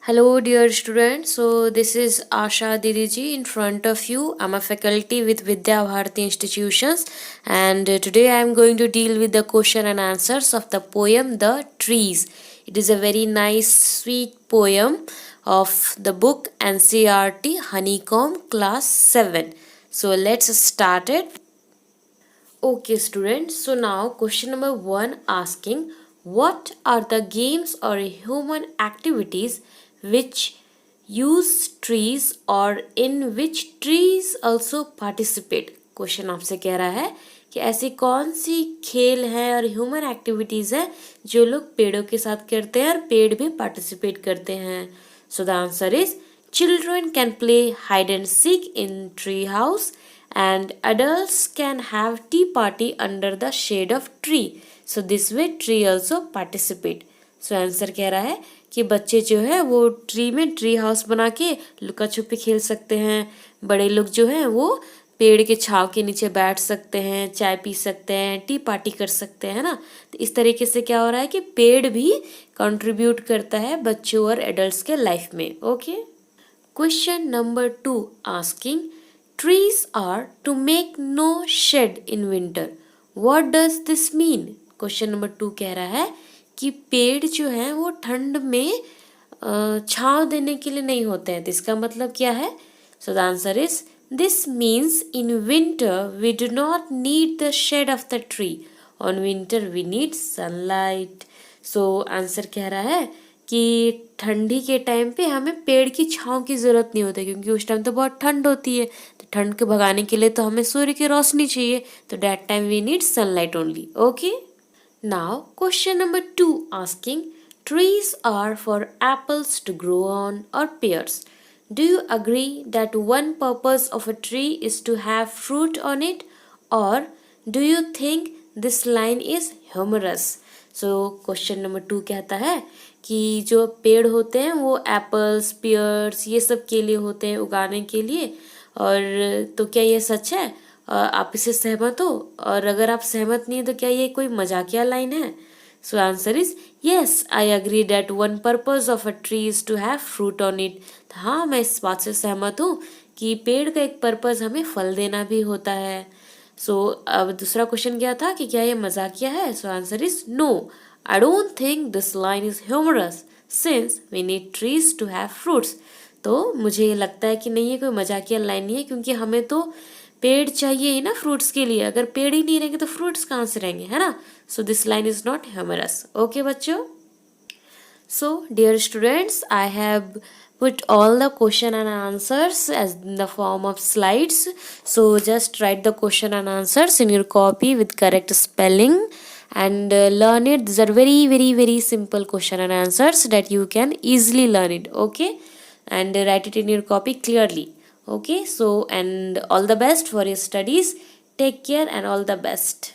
Hello, dear students. So, this is Asha Didiji in front of you. I'm a faculty with Vidya Bharati Institutions, and today I am going to deal with the question and answers of the poem The Trees. It is a very nice, sweet poem of the book NCRT Honeycomb Class 7. So, let's start it. Okay, students. So now question number 1 asking what are the games or human activities which use trees or in which trees also participate? Question आपसे कह रहा है कि ऐसी कौन सी खेल है और ह्यूमन एक्टिविटीज है जो लोग पेड़ों के साथ करते हैं और पेड़ भी पार्टिसिपेट करते हैं. So the answer is children can play hide and seek in tree house and adults can have tea party under the shade of tree. So this way tree also participate. So answer कह रहा है कि बच्चे जो है वो tree में tree house बना के लुका छुपी खेल सकते हैं. बड़े लोग जो हैं वो पेड़ के छाव के नीचे बैठ सकते हैं, चाय पी सकते हैं, टी पार्टी कर सकते हैं ना. तो इस तरीके से क्या हो रहा है कि पेड़ भी कंट्रीब्यूट करता है बच्चों और एडल्ट्स के लाइफ में. Okay. Question number 2 asking trees are to make no shed in winter. What does this mean? Question number 2 कह रहा है कि पेड़ जो हैं वो ठंड में छांव देने के लिए नहीं होते हैं. तो इसका मतलब क्या है? So the answer is this means in winter we do not need the shade of the tree. On winter we need sunlight. So answer कह रहा है कि ठंडी के टाइम पे हमें पेड़ की छांव की ज़रूरत नहीं होती क्योंकि उस टाइम तो बहुत ठंड होती है. तो ठंड को भगाने के लिए तो हमें सूर्य की रोशनी चाहिए. तो that time we need sunlight only. Okay. Now question number 2 asking trees are for apples to grow on or pears. Do you agree that one purpose of a tree is to have fruit on it और do you think this line is humorous? So question number 2 कहता है कि जो पेड़ होते हैं वो apples, piers ये सब के लिए होते हैं, उगाने के लिए. और तो क्या ये सच है? आप इससे सहमत हो? और अगर आप सहमत नहीं है तो क्या ये कोई मजाकिया लाइन है? So answer is yes, I agree that one purpose of a tree is to have fruit on it. हाँ, मैं इस बात से सहमत हूँ कि पेड़ का एक पर्पज हमें फल देना भी होता है. सो अब दूसरा क्वेश्चन क्या था कि क्या ये मजाकिया है? So answer is no, I don't think this line is humorous since we need trees to have fruits. तो मुझे ये लगता है कि नहीं, ये कोई मजाकिया लाइन नहीं है क्योंकि हमें तो पेड़ चाहिए ही ना फ्रूट्स के लिए. अगर पेड़ ही नहीं रहेंगे तो फ्रूट्स कहाँ से रहेंगे, है ना. So this line is not humorous. Okay बच्चों. So, dear students, I have put all the question and answers as in the form of slides. So, just write the question and answers in your copy with correct spelling and learn it. These are very, very, very simple question and answers that you can easily learn it. Okay, and write it in your copy clearly. Okay, so and all the best for your studies. Take care and all the best.